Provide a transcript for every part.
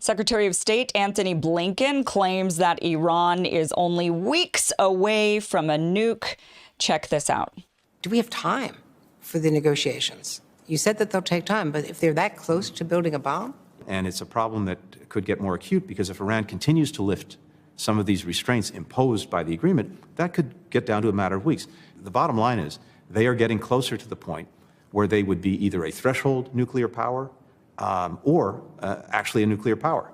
Secretary of State Anthony Blinken claims that Iran is only weeks away from a nuke. Check this out. Do we have time for the negotiations? You said that they'll take time, but if they're that close to building a bomb? And it's a problem that could get more acute because if Iran continues to lift some of these restraints imposed by the agreement, that could get down to a matter of weeks. The bottom line is they are getting closer to the point where they would be either a threshold nuclear power or actually a nuclear power.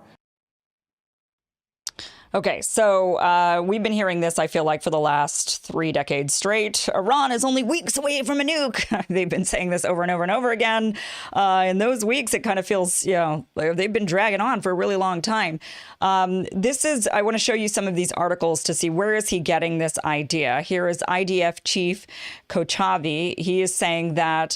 Okay, so we've been hearing this, I feel like, for the last 3 decades straight. Iran is only weeks away from a nuke. They've been saying this over and over and over again. In those weeks, it kind of feels, they've been dragging on for a really long time. I want to show you some of these articles to see where is he getting this idea. Here is IDF Chief Kochavi. He is saying that,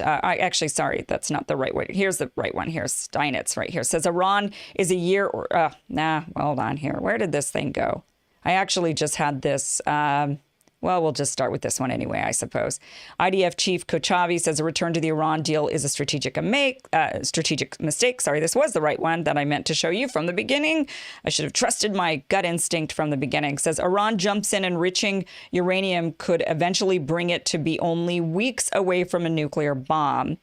sorry, that's not the right one. Here's the right one. Here's Steinitz right here. Says Iran is a year, hold on here. Where did this thing go? I actually just had this. We'll just start with this one anyway, I suppose. IDF Chief Kochavi says a return to the Iran deal is a strategic mistake. Sorry, this was the right one that I meant to show you from the beginning. I should have trusted my gut instinct from the beginning. Says Iran jumps in enriching uranium could eventually bring it to be only weeks away from a nuclear bomb.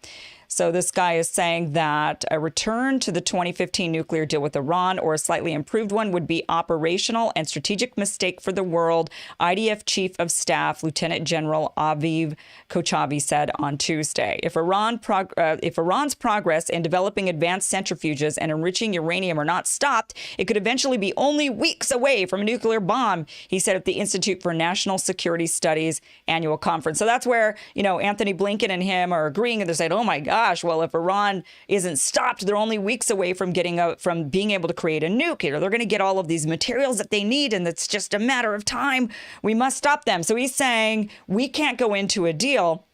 So this guy is saying that a return to the 2015 nuclear deal with Iran or a slightly improved one would be operational and strategic mistake for the world, IDF Chief of Staff Lieutenant General Aviv Kochavi said on Tuesday. If Iran's progress in developing advanced centrifuges and enriching uranium are not stopped, it could eventually be only weeks away from a nuclear bomb, he said at the Institute for National Security Studies annual conference. So that's where, Anthony Blinken and him are agreeing, and they're saying, oh my God, well, if Iran isn't stopped, they're only weeks away from being able to create a nuke. They're going to get all of these materials that they need, and it's just a matter of time. We must stop them. So he's saying we can't go into a deal.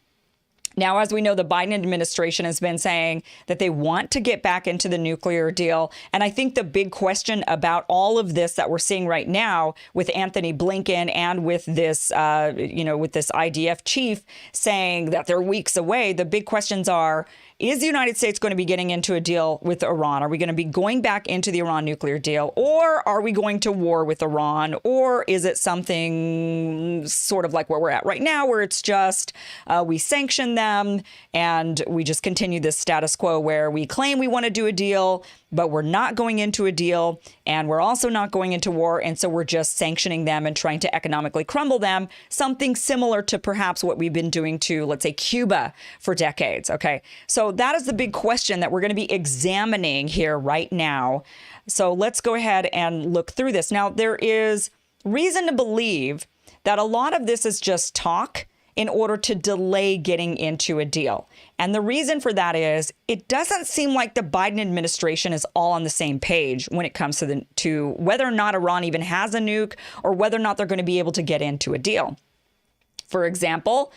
Now, as we know, the Biden administration has been saying that they want to get back into the nuclear deal. And I think the big question about all of this that we're seeing right now with Anthony Blinken and with this, with this IDF chief saying that they're weeks away, the big questions are, is the United States going to be getting into a deal with Iran? Are we going to be going back into the Iran nuclear deal? Or are we going to war with Iran? Or is it something sort of like where we're at right now, where it's just we sanction them and we just continue this status quo where we claim we want to do a deal, but we're not going into a deal, and we're also not going into war, and so we're just sanctioning them and trying to economically crumble them, something similar to perhaps what we've been doing to, let's say, Cuba for decades, okay? So that is the big question that we're going to be examining here right now. So let's go ahead and look through this. Now, there is reason to believe that a lot of this is just talk in order to delay getting into a deal. And the reason for that is it doesn't seem like the Biden administration is all on the same page when it comes to whether or not Iran even has a nuke or whether or not they're going to be able to get into a deal. For example,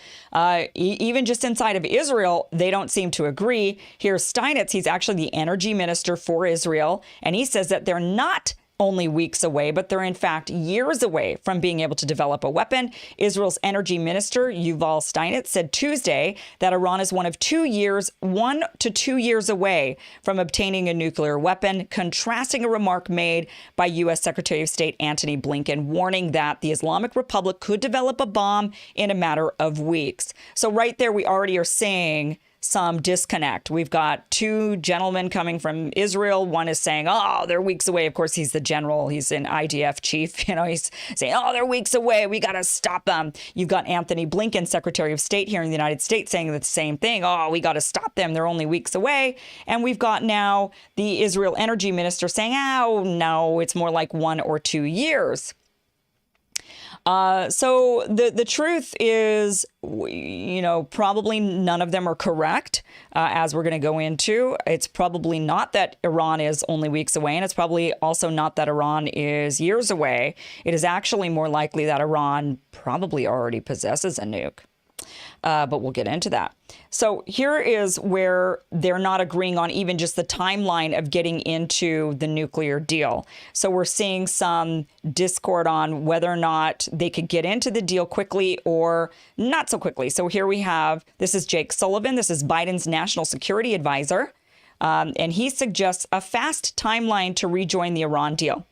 even just inside of Israel, they don't seem to agree. Here's Steinitz. He's actually the energy minister for Israel. And he says that they're not only weeks away, but they're in fact years away from being able to develop a weapon. Israel's energy minister, Yuval Steinitz, said Tuesday that Iran is 1 to 2 years away from obtaining a nuclear weapon, contrasting a remark made by U.S. Secretary of State Anthony Blinken, warning that the Islamic Republic could develop a bomb in a matter of weeks. So right there, we already are saying some disconnect. We've got 2 gentlemen coming from Israel. One is saying, oh, they're weeks away. Of course, he's the general. He's an IDF chief. He's saying, oh, they're weeks away. We got to stop them. You've got Anthony Blinken, Secretary of State here in the United States, saying the same thing. Oh, we got to stop them. They're only weeks away. And we've got now the Israel energy minister saying, oh, no, it's more like 1 or 2 years. So the truth is, probably none of them are correct, as we're going to go into. It's probably not that Iran is only weeks away, and it's probably also not that Iran is years away. It is actually more likely that Iran probably already possesses a nuke. But we'll get into that. So here is where they're not agreeing on even just the timeline of getting into the nuclear deal. So we're seeing some discord on whether or not they could get into the deal quickly or not so quickly. So here we have, this is Jake Sullivan. This is Biden's national security advisor. And he suggests a fast timeline to rejoin the Iran deal.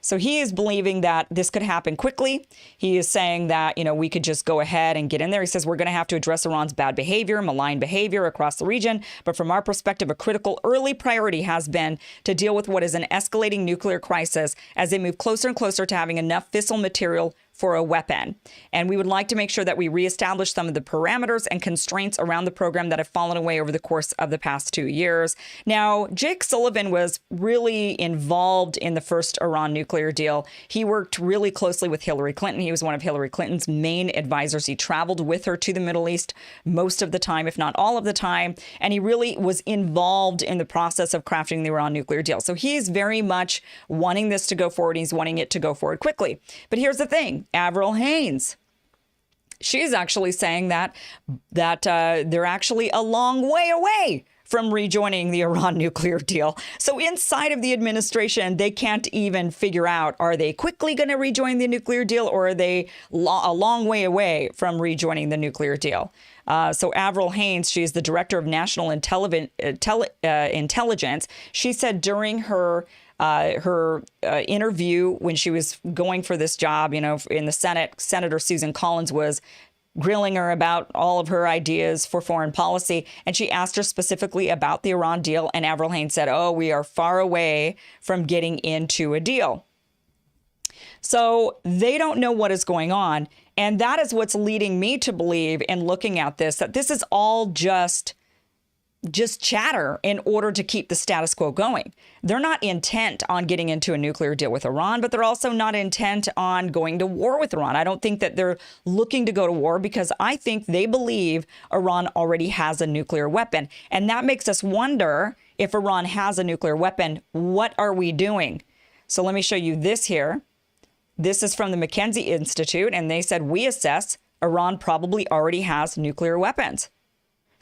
So he is believing that this could happen quickly. He is saying that, we could just go ahead and get in there. He says we're going to have to address Iran's bad behavior, malign behavior across the region. But from our perspective, a critical early priority has been to deal with what is an escalating nuclear crisis as they move closer and closer to having enough fissile material for a weapon. And we would like to make sure that we reestablish some of the parameters and constraints around the program that have fallen away over the course of the past 2 years. Now, Jake Sullivan was really involved in the first Iran nuclear deal. He worked really closely with Hillary Clinton. He was one of Hillary Clinton's main advisors. He traveled with her to the Middle East most of the time, if not all of the time. And he really was involved in the process of crafting the Iran nuclear deal. So he's very much wanting this to go forward. He's wanting it to go forward quickly. But here's the thing. Avril Haines, she's actually saying that they're actually a long way away from rejoining the Iran nuclear deal. So inside of the administration, they can't even figure out, are they quickly going to rejoin the nuclear deal, or are they a long way away from rejoining the nuclear deal? So Avril Haines, she's the director of national intelligence. She said during her interview when she was going for this job, in the Senate, Senator Susan Collins was grilling her about all of her ideas for foreign policy. And she asked her specifically about the Iran deal. And Avril Haines said, we are far away from getting into a deal. So they don't know what is going on. And that is what's leading me to believe, in looking at this, that this is all just chatter in order to keep the status quo going. They're not intent on getting into a nuclear deal with Iran, but they're also not intent on going to war with Iran. I don't think that they're looking to go to war, because I think they believe Iran already has a nuclear weapon. And that makes us wonder, if Iran has a nuclear weapon, what are we doing? So let me show you this here. This is from the McKinsey Institute, and they said, we assess Iran probably already has nuclear weapons.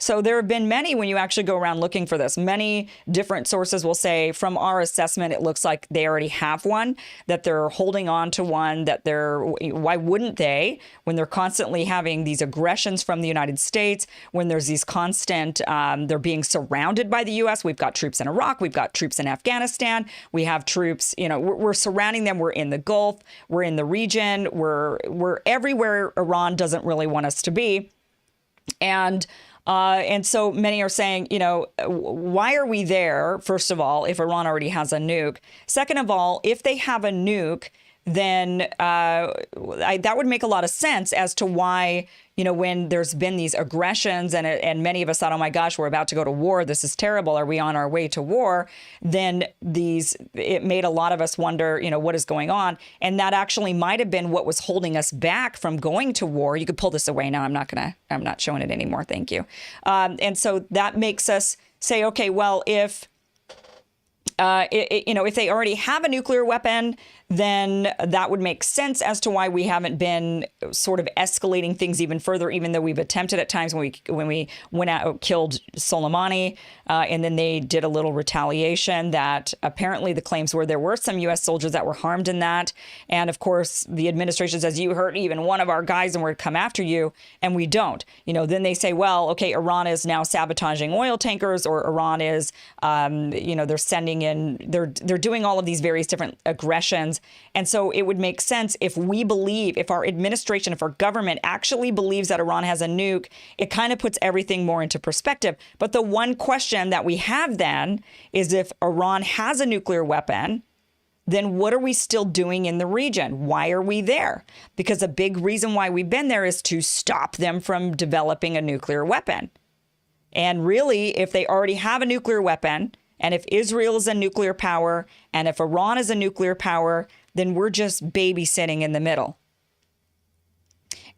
So there have been many, when you actually go around looking for this, many different sources will say, from our assessment, it looks like they already have one, that they're holding on to one, why wouldn't they, when they're constantly having these aggressions from the United States, when there's these constant, they're being surrounded by the U.S. We've got troops in Iraq. We've got troops in Afghanistan. We have troops, we're surrounding them. We're in the Gulf. We're in the region. We're everywhere Iran doesn't really want us to be. And so many are saying, why are we there, first of all, if Iran already has a nuke? Second of all, if they have a nuke, then that would make a lot of sense as to why, when there's been these aggressions and many of us thought, oh my gosh, we're about to go to war. This is terrible. Are we on our way to war? Then it made a lot of us wonder, what is going on? And that actually might have been what was holding us back from going to war. You could pull this away now. I'm not showing it anymore. Thank you. And so that makes us say, okay, well, if they already have a nuclear weapon, then that would make sense as to why we haven't been sort of escalating things even further, even though we've attempted at times when we went out, killed Soleimani, and then they did a little retaliation that apparently the claims were there were some U.S. soldiers that were harmed in that. And of course, the administration says, you hurt even one of our guys and we're to come after you. And we don't. Then they say, well, okay, Iran is now sabotaging oil tankers, or Iran is, they're sending in, they're doing all of these various different aggressions. And so it would make sense if our administration, if our government actually believes that Iran has a nuke, it kind of puts everything more into perspective. But the one question that we have then is, if Iran has a nuclear weapon, then what are we still doing in the region? Why are we there? Because a big reason why we've been there is to stop them from developing a nuclear weapon. And really, if they already have a nuclear weapon, and if Israel is a nuclear power, and if Iran is a nuclear power, then we're just babysitting in the middle.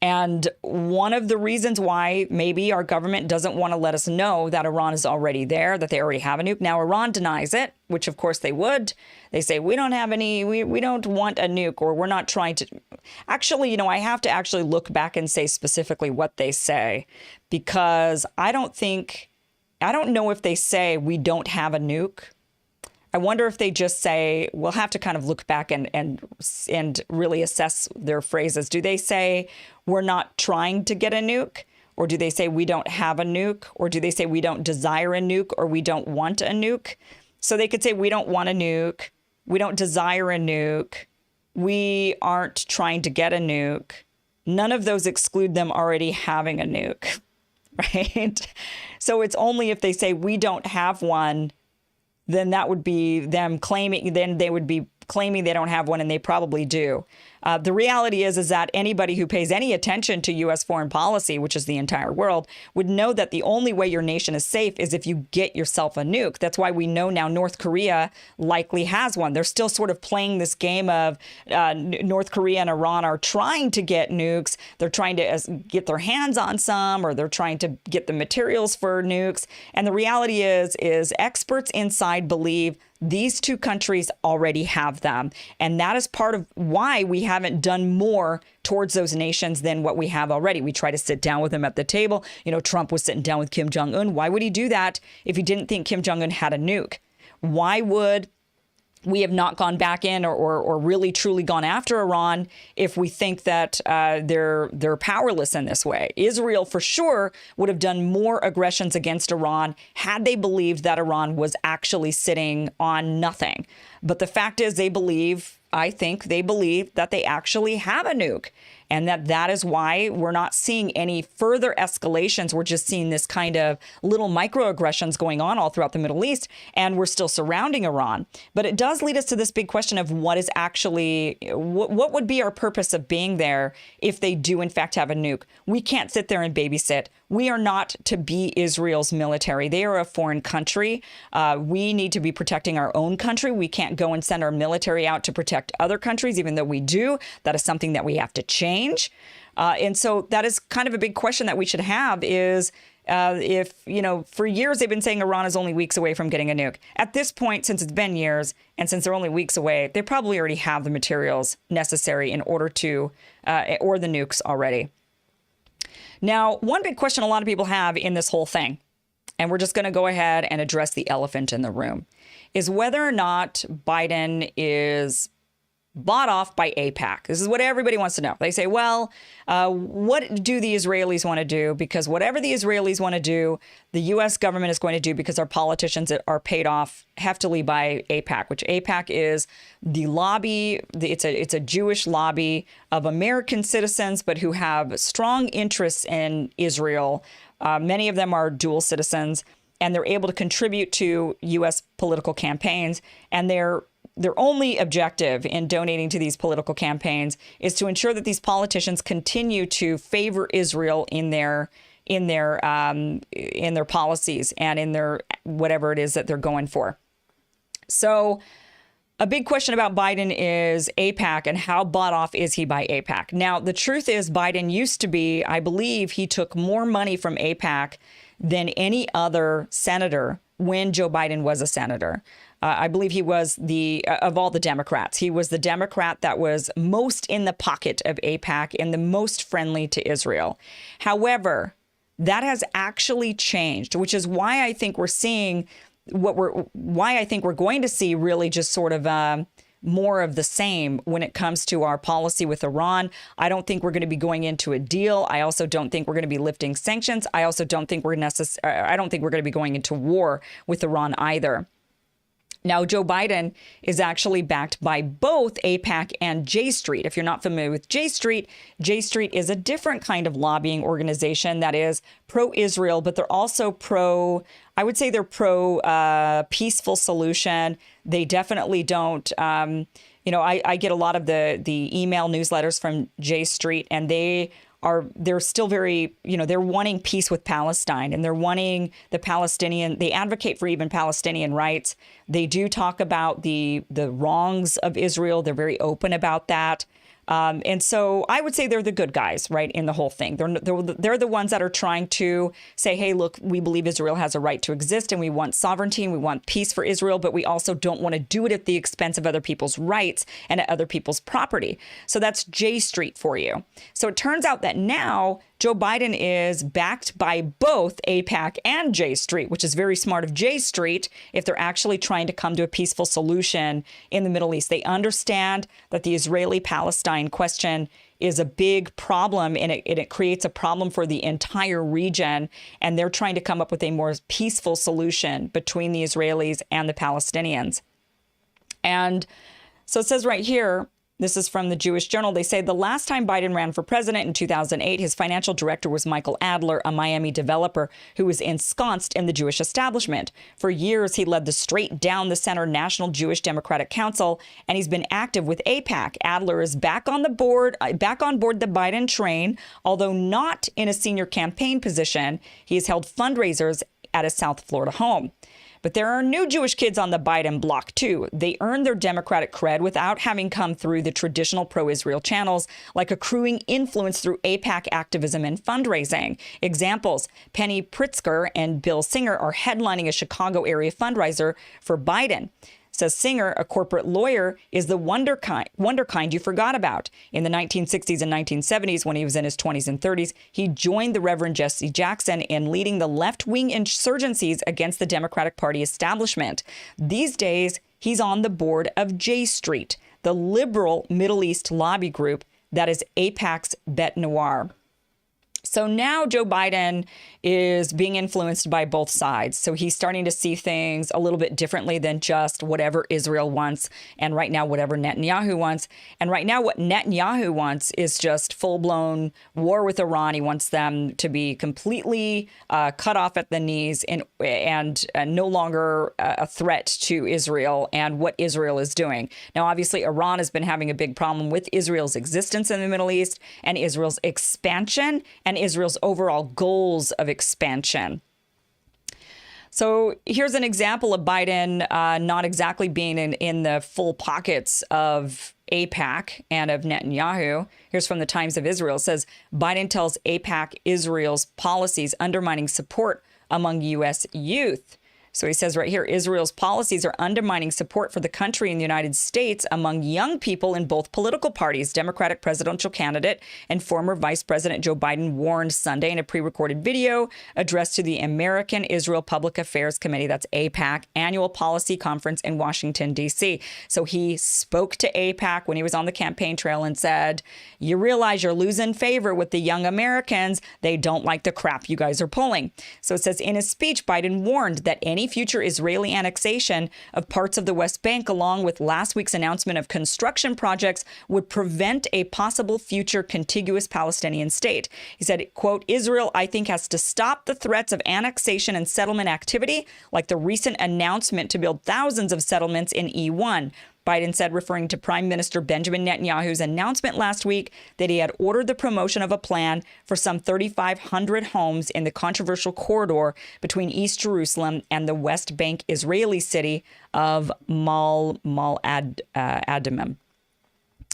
And one of the reasons why maybe our government doesn't want to let us know that Iran is already there, that they already have a nuke. Now, Iran denies it, which of course they would. They say, we don't have any, we don't want a nuke, or we're not trying to. Actually, I have to actually look back and say specifically what they say, because I don't know if they say we don't have a nuke. I wonder if they just say, we'll have to kind of look back and really assess their phrases. Do they say we're not trying to get a nuke? Or do they say we don't have a nuke? Or do they say we don't desire a nuke or we don't want a nuke? So they could say we don't want a nuke. We don't desire a nuke. We aren't trying to get a nuke. None of those exclude them already having a nuke, right? So it's only if they say we don't have one, then that would be them claiming, then they would be claiming they don't have one, and they probably do. The reality is that anybody who pays any attention to U.S. foreign policy, which is the entire world, would know that the only way your nation is safe is if you get yourself a nuke. That's why we know now North Korea likely has one. They're still sort of playing this game of North Korea and Iran are trying to get nukes. They're trying to get their hands on some, or they're trying to get the materials for nukes. And the reality is experts inside believe these two countries already have them. And that is part of why we haven't done more towards those nations than what we have already. We try to sit down with them at the table. You know, Trump was sitting down with Kim Jong-un. Why would he do that if he didn't think Kim Jong-un had a nuke? Why would we have not gone back in or really truly gone after Iran if we think that they're powerless in this way? Israel for sure would have done more aggressions against Iran had they believed that Iran was actually sitting on nothing. But the fact is I think they believe that they actually have a nuke, and that is why we're not seeing any further escalations. We're just seeing this kind of little microaggressions going on all throughout the Middle East, and we're still surrounding Iran. But it does lead us to this big question of what is actually, what would be our purpose of being there if they do in fact have a nuke? We can't sit there and babysit. We are not to be Israel's military. They are a foreign country. We need to be protecting our own country. We can't go and send our military out to protect other countries, even though we do. That is something that we have to change. And so that is kind of a big question that we should have is if, you know, for years they've been saying Iran is only weeks away from getting a nuke. At this point, since it's been years and since they're only weeks away, they probably already have the materials necessary in order to, or the nukes already. Now, one big question a lot of people have in this whole thing, and we're just going to go ahead and address the elephant in the room, is whether or not Biden is bought off by AIPAC. This is what everybody wants to know. They say, well, what do the Israelis want to do? Because whatever the Israelis want to do, the U.S. government is going to do because our politicians are paid off heftily by AIPAC, which AIPAC is the lobby. It's a Jewish lobby of American citizens, but who have strong interests in Israel. Many of them are dual citizens, and they're able to contribute to U.S. political campaigns, and their only objective in donating to these political campaigns is to ensure that these politicians continue to favor Israel in their policies and in their whatever it is that they're going for. So a big question about Biden is AIPAC and how bought off is he by AIPAC? Now, the truth is Biden used to be, I believe he took more money from AIPAC than any other senator when Joe Biden was a senator. I believe he was of all the Democrats, he was the Democrat that was most in the pocket of AIPAC and the most friendly to Israel. However, that has actually changed, which is why I think we're seeing why I think we're going to see really just sort of more of the same when it comes to our policy with Iran. I don't think we're going to be going into a deal. I also don't think we're going to be lifting sanctions. I also don't think we're going to be going into war with Iran either. Now, Joe Biden is actually backed by both AIPAC and J Street. If you're not familiar with J Street is a different kind of lobbying organization that is pro-Israel, but they're also I would say they're pro-peaceful solution. They definitely don't, I get a lot of the email newsletters from J Street, and they're still very, they're wanting peace with Palestine, and they're wanting they advocate for even Palestinian rights. They do talk about the wrongs of Israel. They're very open about that. And so I would say they're the good guys, right, in the whole thing. They're the ones that are trying to say, hey, look, we believe Israel has a right to exist, and we want sovereignty, and we want peace for Israel, but we also don't want to do it at the expense of other people's rights and at other people's property. So that's J Street for you. So it turns out that now Joe Biden is backed by both AIPAC and J Street, which is very smart of J Street if they're actually trying to come to a peaceful solution in the Middle East. They understand that the Israeli-Palestine question is a big problem, and it creates a problem for the entire region. And they're trying to come up with a more peaceful solution between the Israelis and the Palestinians. And so it says right here, this is from the Jewish Journal. They say the last time Biden ran for president in 2008, his financial director was Michael Adler, a Miami developer who was ensconced in the Jewish establishment. For years, he led the straight down the center National Jewish Democratic Council, and he's been active with AIPAC. Adler is back on board the Biden train, although not in a senior campaign position. He has held fundraisers at his South Florida home. But there are new Jewish kids on the Biden block, too. They earned their Democratic cred without having come through the traditional pro-Israel channels, like accruing influence through AIPAC activism and fundraising. Examples, Penny Pritzker and Bill Singer are headlining a Chicago area fundraiser for Biden. Says Singer, a corporate lawyer, is the wonder kind you forgot about. In the 1960s and 1970s, when he was in his 20s and 30s, he joined the Reverend Jesse Jackson in leading the left-wing insurgencies against the Democratic Party establishment. These days, he's on the board of J Street, the liberal Middle East lobby group that is AIPAC's bête noire. So now Joe Biden is being influenced by both sides. So he's starting to see things a little bit differently than just whatever Israel wants, and right now whatever Netanyahu wants. And right now what Netanyahu wants is just full-blown war with Iran. He wants them to be completely cut off at the knees and no longer a threat to Israel and what Israel is doing. Now, obviously, Iran has been having a big problem with Israel's existence in the Middle East and Israel's expansion and Israel's overall goals of expansion. So here's an example of Biden not exactly being in the full pockets of AIPAC and of Netanyahu. Here's from the Times of Israel. It says, Biden tells AIPAC Israel's policies undermining support among U.S. youth. So he says right here, Israel's policies are undermining support for the country in the United States among young people in both political parties. Democratic presidential candidate and former Vice President Joe Biden warned Sunday in a pre-recorded video addressed to the American Israel Public Affairs Committee, that's AIPAC, annual policy conference in Washington, D.C. So he spoke to AIPAC when he was on the campaign trail and said, you realize you're losing favor with the young Americans. They don't like the crap you guys are pulling. So it says in his speech, Biden warned that any future Israeli annexation of parts of the West Bank, along with last week's announcement of construction projects, would prevent a possible future contiguous Palestinian state. He said, quote, Israel, I think, has to stop the threats of annexation and settlement activity, like the recent announcement to build thousands of settlements in E1. Biden said, referring to Prime Minister Benjamin Netanyahu's announcement last week that he had ordered the promotion of a plan for some 3,500 homes in the controversial corridor between East Jerusalem and the West Bank Israeli city of Adumim.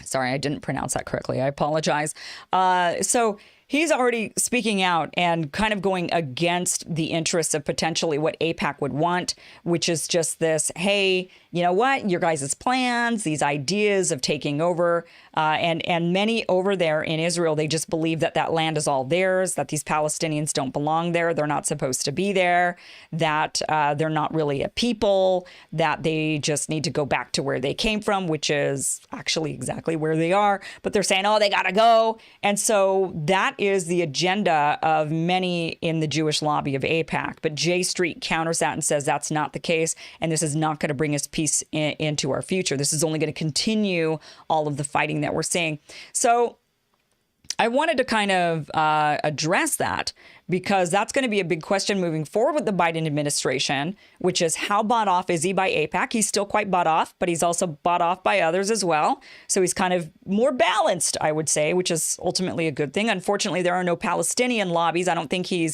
Sorry, I didn't pronounce that correctly. I apologize. So he's already speaking out and kind of going against the interests of potentially what AIPAC would want, which is just this, hey, you know what, your guys' plans, these ideas of taking over, and many over there in Israel, they just believe that that land is all theirs, that these Palestinians don't belong there, they're not supposed to be there, that they're not really a people, that they just need to go back to where they came from, which is actually exactly where they are. But they're saying, oh, they got to go. And so that is the agenda of many in the Jewish lobby of AIPAC. But J Street counters that and says that's not the case. And this is not going to bring us peace into our future. This is only going to continue all of the fighting that we're seeing. So I wanted to kind of address that, because that's going to be a big question moving forward with the Biden administration, which is how bought off is he by AIPAC? He's still quite bought off, but he's also bought off by others as well. So he's kind of more balanced, I would say, which is ultimately a good thing. Unfortunately, there are no Palestinian lobbies. I don't think he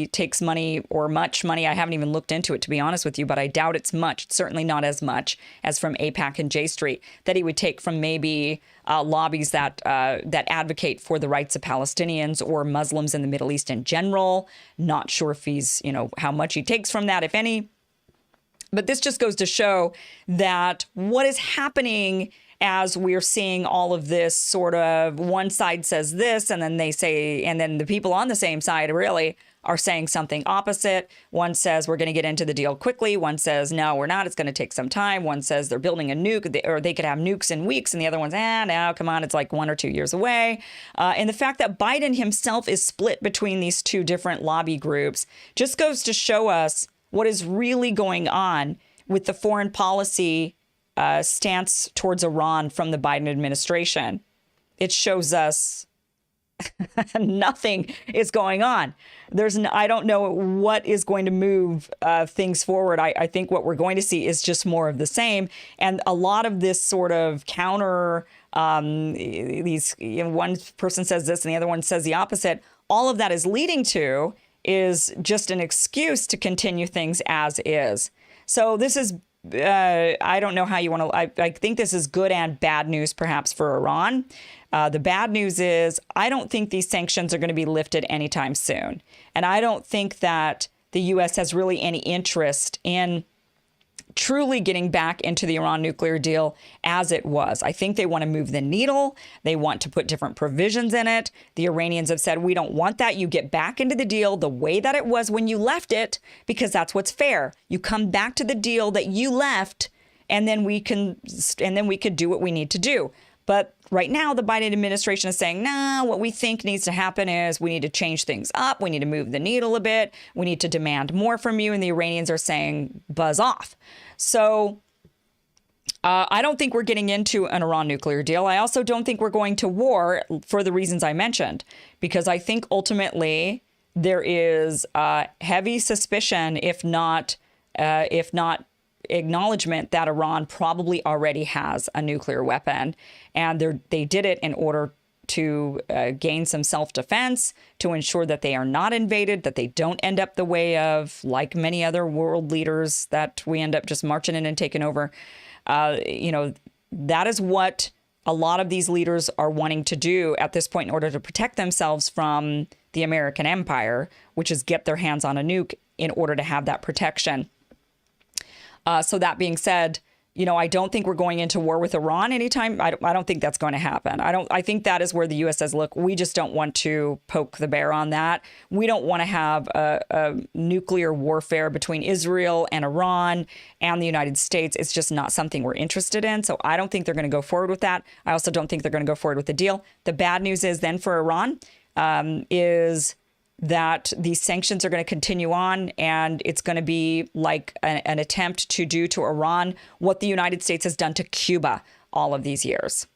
takes money or much money. I haven't even looked into it, to be honest with you, but I doubt it's much. It's certainly not as much as from AIPAC and J Street that he would take from maybe lobbies that advocate for the rights of Palestinians or Muslims in the Middle East in general. Not sure if he's, how much he takes from that, if any. But this just goes to show that what is happening as we're seeing all of this sort of one side says this and then they say, and then the people on the same side really are saying something opposite. One says we're going to get into the deal quickly. One says, no, we're not. It's going to take some time. One says they're building a nuke or they could have nukes in weeks. And the other one's, no, come on. It's like 1 or 2 years away. And the fact that Biden himself is split between these two different lobby groups just goes to show us what is really going on with the foreign policy stance towards Iran from the Biden administration. It shows us nothing is going on. I don't know what is going to move things forward. I think what we're going to see is just more of the same. And a lot of this sort of counter, one person says this and the other one says the opposite. All of that is leading to is just an excuse to continue things as is. So this is, I don't know how you want to, I think this is good and bad news perhaps for Iran. The bad news is I don't think these sanctions are going to be lifted anytime soon. And I don't think that the U.S. has really any interest in truly getting back into the Iran nuclear deal as it was. I think they want to move the needle. They want to put different provisions in it. The Iranians have said, we don't want that. You get back into the deal the way that it was when you left it, because that's what's fair. You come back to the deal that you left, and then we could do what we need to do. But right now, the Biden administration is saying, nah, what we think needs to happen is we need to change things up. We need to move the needle a bit. We need to demand more from you. And the Iranians are saying, buzz off. So I don't think we're getting into an Iran nuclear deal. I also don't think we're going to war for the reasons I mentioned, because I think ultimately there is heavy suspicion, if not acknowledgement that Iran probably already has a nuclear weapon, and they did it in order to gain some self-defense, to ensure that they are not invaded, that they don't end up the way of, like many other world leaders, that we end up just marching in and taking over. That is what a lot of these leaders are wanting to do at this point in order to protect themselves from the American empire, which is get their hands on a nuke in order to have that protection. So that being said, I don't think we're going into war with Iran anytime. I don't think that's going to happen. I think that is where the U.S. says, look, we just don't want to poke the bear on that. We don't want to have a nuclear warfare between Israel and Iran and the United States. It's just not something we're interested in. So I don't think they're going to go forward with that. I also don't think they're going to go forward with the deal. The bad news is then for Iran is that these sanctions are going to continue on, and it's going to be like an attempt to do to Iran what the United States has done to Cuba all of these years.